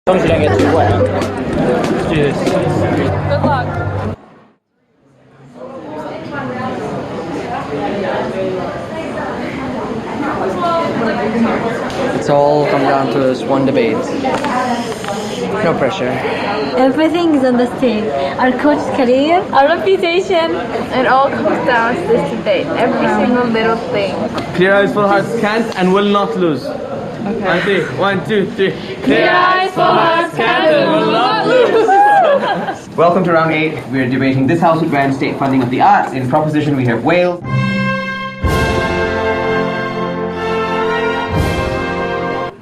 long as you don't get too wet. Let's do this. Good luck. It's all come down to this one debate. No pressure. Everything is on the stage. Our coach's career, Our reputation, it all comes down to this debate. Every single little thing. Clear eyes, full hearts can't and will not lose. Okay. 1, 2, 3. Clear eyes, full hearts can't and will not lose. Welcome to round 8. We're debating this House would grant state funding of the arts. In proposition, we have Wales.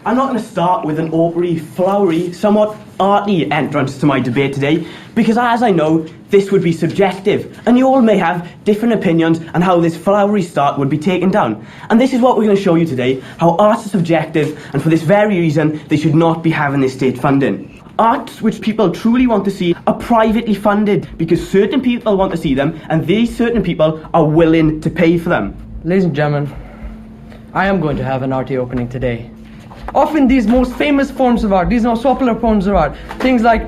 I'm not going to start with an awkwardly, flowery, somewhat arty entrance to my debate today, because as I know, this would be subjective, and you all may have different opinions on how this flowery start would be taken down. And this is what we're going to show you today, how arts are subjective, and for this very reason, they should not be having this state funding. Arts which people truly want to see are privately funded, because certain people want to see them, and these certain people are willing to pay for them. Ladies and gentlemen, I am going to have an arty opening today. Often these most famous forms of art, these most popular forms of art, things like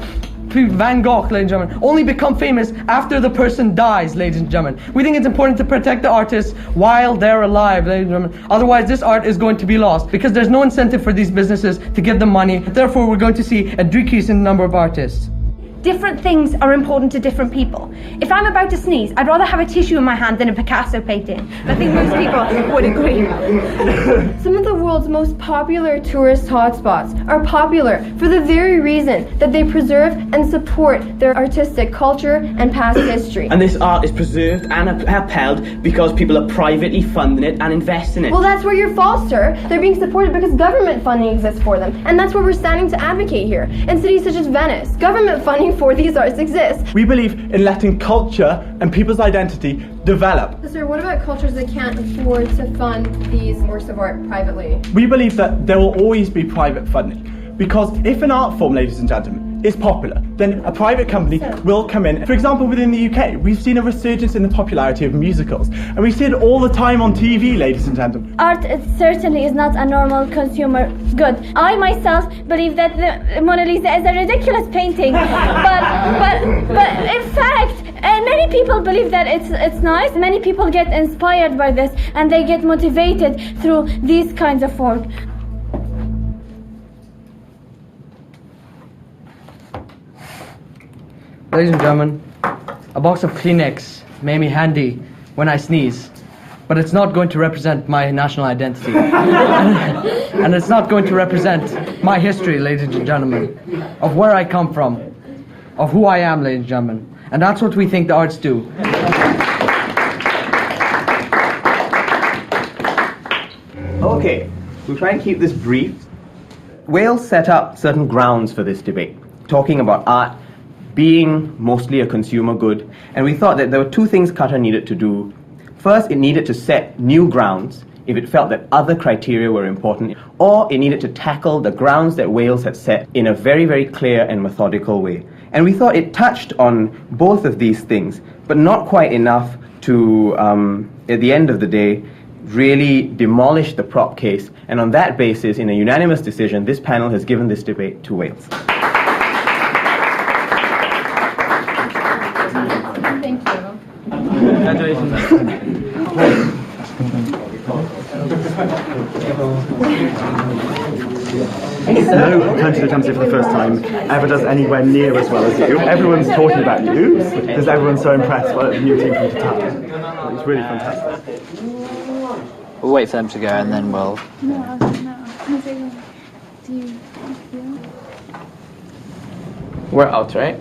Van Gogh, ladies and gentlemen, only become famous after the person dies, ladies and gentlemen. We think it's important to protect the artists while they're alive, ladies and gentlemen. Otherwise, this art is going to be lost because there's no incentive for these businesses to give them money. Therefore, we're going to see a decrease in the number of artists. Different things are important to different people. If I'm about to sneeze, I'd rather have a tissue in my hand than a Picasso painting. I think most people would agree. Some of the world's most popular tourist hotspots are popular for the very reason that they preserve and support their artistic culture and past history. And this art is preserved and upheld because people are privately funding it and investing in it. Well, that's where you're false, sir. They're being supported because government funding exists for them. And that's what we're standing to advocate here. In cities such as Venice, government funding for these arts exists. We believe in letting culture and people's identity develop. Sir, what about cultures that can't afford to fund these works of art privately? We believe that there will always be private funding, because if an art form, ladies and gentlemen, is popular, then a private company will come in. For example, within the UK, we've seen a resurgence in the popularity of musicals, and we see it all the time on TV, ladies and gentlemen. art certainly is not a normal consumer good. I myself believe that the Mona Lisa is a ridiculous painting, but in fact, many people believe that it's nice. Many people get inspired by this, and they get motivated through these kinds of work. Ladies and gentlemen, a box of Kleenex may be handy when I sneeze, but it's not going to represent my national identity. And it's not going to represent my history, ladies and gentlemen, of where I come from, of who I am, ladies and gentlemen. And that's what we think the arts do. Okay, we'll try and keep this brief. Wales set up certain grounds for this debate, talking about art being mostly a consumer good, and we thought that there were two things Qatar needed to do. First, it needed to set new grounds if it felt that other criteria were important, or it needed to tackle the grounds that Wales had set in a very, very clear and methodical way. And we thought it touched on both of these things, but not quite enough to, at the end of the day, really demolish the prop case. And on that basis, in a unanimous decision, this panel has given this debate to Wales. Thank you. Congratulations. No country that comes here for the first time ever does anywhere near as well as you. Everyone's talking about you because everyone's so impressed by the new team from Qatar. It's really fantastic. We'll wait for them to go and then we'll... We're out, right?